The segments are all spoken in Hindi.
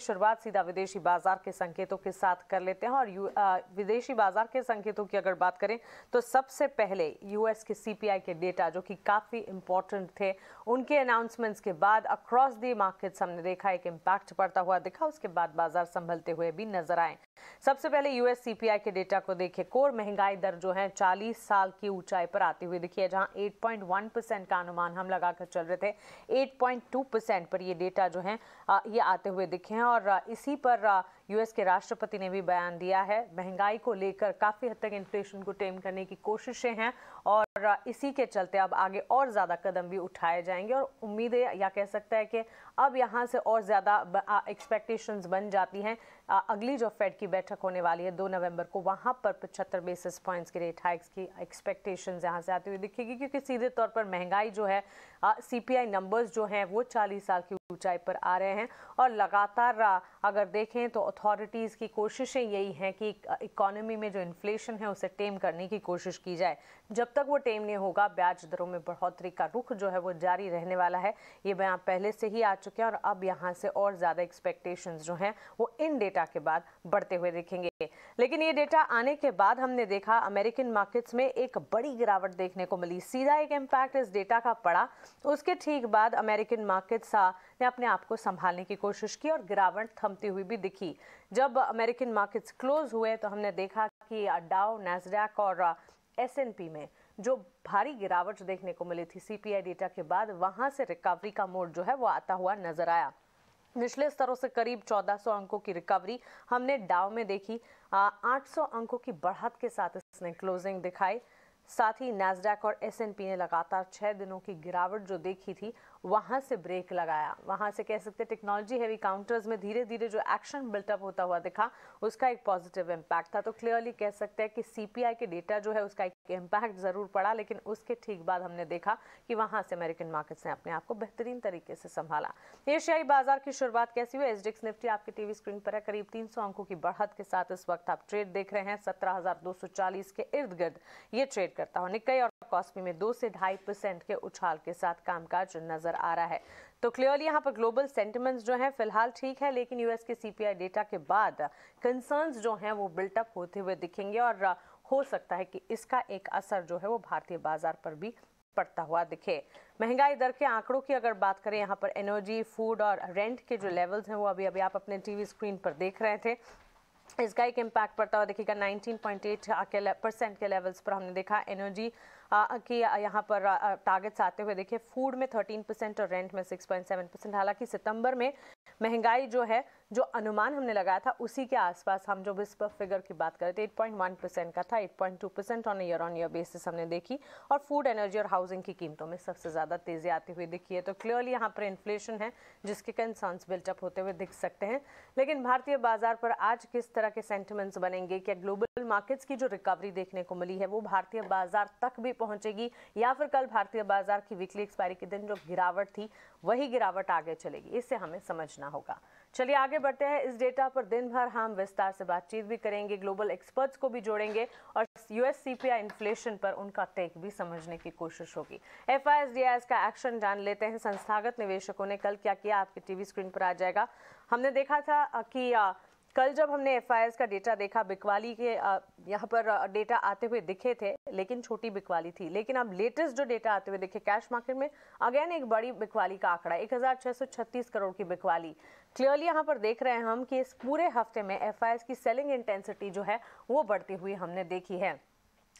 शुरुआत सीधा विदेशी बाजार के संकेतों के साथ कर लेते हैं और विदेशी बाजार के संकेतों की अगर बात करें तो सबसे पहले यूएस के सीपीआई के डेटा जो कि काफ़ी इंपॉर्टेंट थे, उनके अनाउंसमेंट्स के बाद अक्रॉस दी मार्केट्स हमने देखा एक इम्पैक्ट पड़ता हुआ दिखा। उसके बाद बाजार संभलते हुए भी नजर आए। सबसे पहले यूएस सीपीआई के डेटा को देखें। कोर महंगाई दर जो है 40 साल की ऊंचाई पर आती हुई दिखी है, जहां 8.1% का अनुमान हम लगाकर चल रहे थे, 8.2% पर ये डेटा जो है ये आते हुए दिखे हैं। और इसी पर यूएस के राष्ट्रपति ने भी बयान दिया है। महंगाई को लेकर काफ़ी हद तक इन्फ्लेशन को टेम करने की कोशिशें हैं और इसी के चलते अब आगे और ज़्यादा कदम भी उठाए जाएंगे और उम्मीदें या कह सकता है कि अब यहाँ से और ज़्यादा एक्सपेक्टेशंस बन जाती हैं। अगली जो फेड की बैठक होने वाली है 2 नवंबर को, वहाँ पर 75 बेसिस पॉइंट्स के रेट हाइक्स की एक्सपेक्टेशंस यहाँ से आती हुई दिखेगी, क्योंकि सीधे तौर पर महंगाई जो है सीपीआई नंबर्स जो हैं वो 40 साल की ऊंचाई पर आ रहे हैं। और लगातार अगर देखें तो अथॉरिटीज़ की कोशिशें यही हैं कि इकोनॉमी में जो इन्फ्लेशन है उसे टेम करने की कोशिश की जाए। जब तक वो टेम नहीं होगा, ब्याज दरों में बढ़ोतरी का रुख जो है वो जारी रहने वाला है। ये बयान पहले से ही आ चुके हैं और अब यहाँ से और ज़्यादा एक्सपेक्टेशंस जो हैं वो इन डेटा के बाद बढ़ते हुए दिखेंगे। लेकिन ये डेटा आने के बाद हमने देखा अमेरिकन मार्केट्स में एक बड़ी गिरावट देखने को मिली। सीधा एक इम्पैक्ट इस डेटा का पड़ा। उसके ठीक बाद अमेरिकन मार्केट्स ने अपने आप को संभालने की कोशिश की और गिरावट थमती हुई भी दिखी। जब अमेरिकन मार्केट्स क्लोज हुए तो हमने देखा कि डाउ, नैस्डैक और S&P में जो भारी गिरावट देखने को मिली थी सीपीआई डेटा के बाद, वहां से रिकवरी का मोड जो है वो आता हुआ नजर आया। निचले स्तरों से करीब 1400 अंकों की रिकवरी हमने डाउ में देखी। 800 अंकों की बढ़त के साथ इसने क्लोजिंग दिखाई। साथ ही नैस्डैक और S&P ने लगातार 6 दिनों की गिरावट जो देखी थी वहां से ब्रेक लगाया। वहां से कह सकते टेक्नोलॉजी हैवी काउंटर्स में धीरे धीरे जो एक्शन बिल्टअप होता हुआ दिखा, उसका एक पॉजिटिव इम्पैक्ट था। तो क्लियरली कह सकते हैं कि सीपीआई के डेटा जो है उसका एक इम्पैक्ट जरूर पड़ा, लेकिन उसके ठीक बाद हमने देखा कि वहां से अमेरिकन मार्केट्स ने अपने आप को बेहतरीन तरीके से संभाला। एशियाई बाजार की शुरुआत कैसी हुई? SDX निफ्टी आपके टीवी स्क्रीन पर है। करीब 300 अंकों की बढ़त के साथ इस वक्त आप ट्रेड देख रहे हैं। 17,240 के इर्द गिर्द ये ट्रेड करता हूँ। निक्केई और कॉस्पी में 2 से 2.5% के उछाल के साथ कामकाज नजर आ रहा है। तो क्लियरली यहाँ पर ग्लोबल सेंटिमेंट्स जो हैं फिलहाल ठीक है, लेकिन यूएस के सीपीआई डेटा के बाद कंसर्न्स जो हैं वो बिल्टअप होते हुए दिखेंगे और हो सकता है कि इसका एक असर जो है वो भारतीय बाजार पर भी पड़ता हुआ दिखे। महंगाई दर के आंकड़ों की अगर बात करें, यहाँ पर एनर्जी, फूड और रेंट के जो लेवल्स हैं वो अभी अभी आप अपने टीवी स्क्रीन पर देख रहे थे। इसका एक इम्पैक्ट पड़ता हुआ देखिएगा। 19.8% के लेवल्स पर हमने देखा एनर्जी की यहाँ पर टारगेट्स आते हुए देखे। फूड में 13% और रेंट में 6.7%। हालांकि सितंबर में महंगाई जो है, जो अनुमान हमने लगाया था उसी के आसपास हम जो विस्पर फिगर की बात करें तो 8.1% का था। 8.2% ऑन ईयर बेसिस हमने देखी। और फूड, एनर्जी और हाउसिंग की कीमतों में सबसे ज़्यादा तेज़ी आती हुई दिखी है। तो क्लियरली यहाँ पर इन्फ्लेशन है जिसके कंसर्न्स बिल्टअप होते हुए दिख सकते हैं। लेकिन भारतीय बाजार पर आज किस तरह के सेंटिमेंट्स बनेंगे? क्या ग्लोबल मार्केट्स की जो रिकवरी देखने को मिली है वो भारतीय बाजार तक भी पहुंचेगी, या फिर कल भारतीय बाजार की वीकली एक्सपायरी के दिन जो गिरावट थी वही गिरावट आगे चलेगी? इससे हमें समझना होगा। चलिए आगे बढ़ते हैं। इस डेटा पर दिन भर हम विस्तार से बातचीत भी करेंगे, ग्लोबल एक्सपर्ट्स को भी जोड़ेंगे और यूएस सीपीआई इन्फ्लेशन पर उनका टेक भी समझने की कोशिश होगी। FIS-DIS का एक्शन जान लेते हैं। संस्थागत निवेशकों ने कल क्या किया, आपके टीवी स्क्रीन पर आ जाएगा। हमने देखा था कि कल जब हमने FIS का डेटा देखा, बिकवाली के यहाँ पर डेटा आते हुए दिखे थे, लेकिन छोटी बिकवाली थी। लेकिन अब लेटेस्ट जो डेटा आते हुए दिखे कैश मार्केट में, अगेन एक बड़ी बिकवाली का आंकड़ा, 1636 करोड़ की बिकवाली। क्लियरली यहाँ पर देख रहे हैं हम कि इस पूरे हफ्ते में FIS की सेलिंग इंटेंसिटी जो है वो बढ़ती हुई हमने देखी है।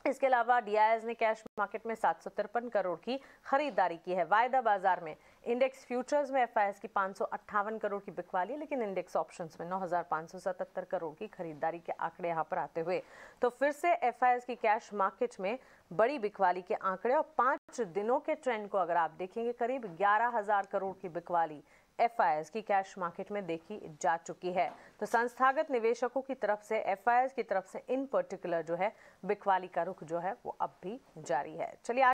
इसके अलावा DIS ने कैश मार्केट में 753 करोड़ की खरीदारी की है। वायदा बाजार में इंडेक्स फ्यूचर्स में FIS की 558 करोड़ की बिकवाली है, लेकिन इंडेक्स ऑप्शंस में 9,577 करोड़ की खरीदारी के आंकड़े यहाँ पर आते हुए तो फिर से FIS की कैश मार्केट में बड़ी बिकवाली के आंकड़े। और 5 दिनों के ट्रेंड को अगर आप देखेंगे, करीब 11,000 करोड़ की बिकवाली FIS की कैश मार्केट में देखी जा चुकी है। तो संस्थागत निवेशकों की तरफ से, FIS की तरफ से इन पर्टिकुलर जो है बिकवाली का रुख जो है वो अब भी जारी है। चलिए